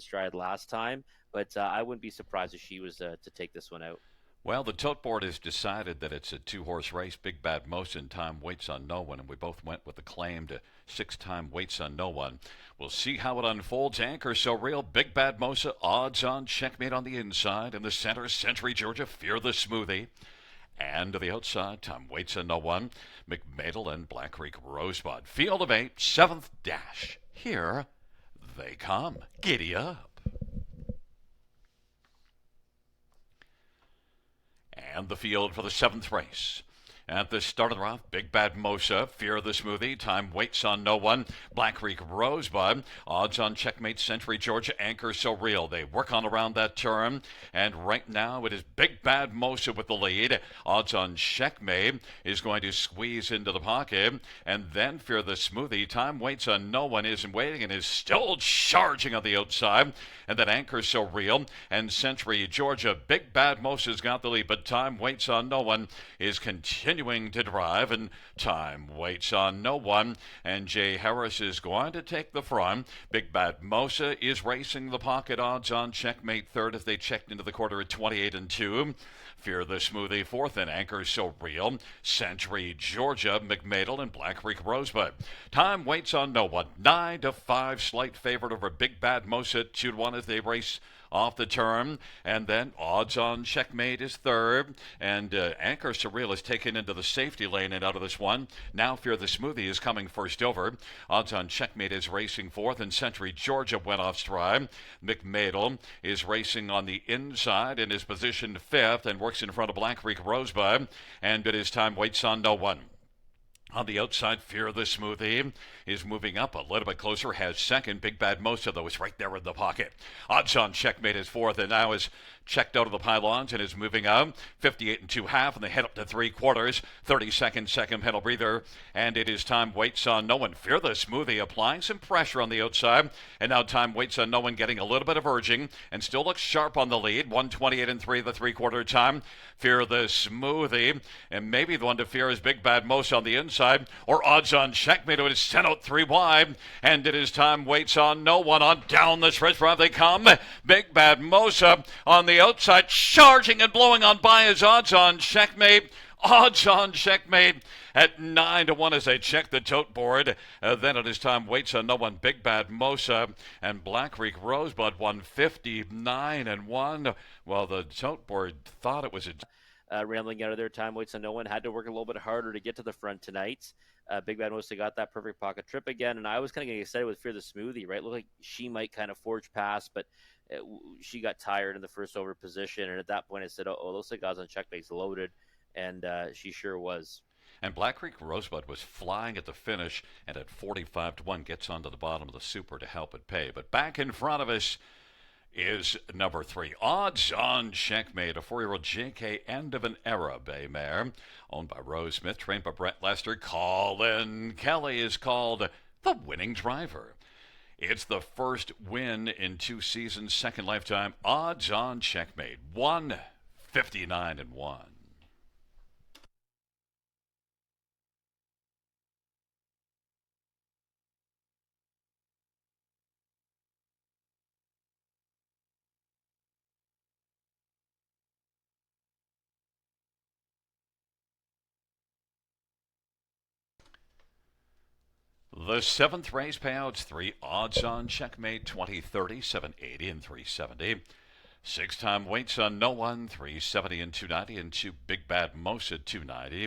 stride last time, but I wouldn't be surprised if she was to take this one out. Well, the tote board has decided that it's a two-horse race. Big Bad Mosin time waits on no one, and we both went with the claim to six-time waits on no one. We'll see how it unfolds. Anchor So Real, Big Bad Mosa, odds on checkmate on the inside. In the center, Century Georgia, Fear the Smoothie. And to the outside, time waits on no one. McMadel and Black Creek Rosebud. Field of 8, 7th dash. Here they come. Giddy up. And the field for the 7th race. At the start of the round, Big Bad Mosa, Fear the Smoothie, time waits on no one. Black Creek Rosebud, odds on checkmate, Century Georgia, Anchor So Real. They work on around that turn, and right now it is Big Bad Mosa with the lead. Odds on checkmate is going to squeeze into the pocket, and then Fear the Smoothie, time waits on no one, isn't waiting and is still charging on the outside. And then Anchor So Real and Century Georgia. Big Bad Mosa's got the lead, but time waits on no one is continuing to drive, and time waits on no one, and Jay Harris is going to take the front. Big Bad Mosa is racing the pocket, odds on checkmate third if they checked into the quarter at 28-2. Fear the Smoothie fourth, and Anchor So Real, Century Georgia, McMadel, and Black Creek Rosebud. Time waits on no one. 9-5, slight favorite over Big Bad Mosa, 2-1 as they race off the turn, and then odds on checkmate is third, and Anchor So Real is taken into the safety lane and out of this one. Now Fear the Smoothie is coming first over. Odds on checkmate is racing fourth, and Century Georgia went off stride. McMadel is racing on the inside and is positioned fifth and works in front of Black Creek Rosebud, and it is time waits on no one. On the outside, Fear the Smoothie is moving up a little bit closer, has second. Big Bad Mosa, though, is right there in the pocket. Odds on checkmate is fourth, and now is checked out of the pylons and is moving out. 58-2.5, and they head up to 3/4. 30-second, second pedal breather, and it is time waits on no one. Fear the Smoothie applying some pressure on the outside, and now time waits on no one, getting a little bit of urging, and still looks sharp on the lead. 128-3, the 3/4 time. Fear the Smoothie, and maybe the one to fear is Big Bad Mosa on the inside, or odds on checkmate, who is sent out 3 wide, and it is time waits on no one. On down the stretch drive they come. Big Bad Mosa on the outside, charging and blowing on by his odds on checkmate. Odds on checkmate at 9-1 as they check the tote board. Then it is time waits on no one. Big Bad Mosa and Black Creek Rosebud 159-1. Well, the tote board thought it was a Rambling out of their time waits on no one. Had to work a little bit harder to get to the front tonight. Big Bad Mosa got that perfect pocket trip again, and I was kind of getting excited with Fear the Smoothie, right? Looked like she might kind of forge past, but she got tired in the first over position, and at that point I said, oh, looks like odds on checkmate's loaded, and she sure was. And Black Creek Rosebud was flying at the finish, and at 45-1 gets onto the bottom of the super to help it pay. But back in front of us is number 3. Odds on checkmate, a 4-year-old JK End of an Era bay mare, owned by Rose Smith, trained by Brett Lester. Colin Kelly is called the winning driver. It's the first win in 2 seasons, second lifetime. Odds on checkmate, 159-1. The 7th race payouts, 3 odds on checkmate, 20-30, 780 and 370. 6-time waits on no one, 370 and 290, and 2 Big Bad Mosa 290.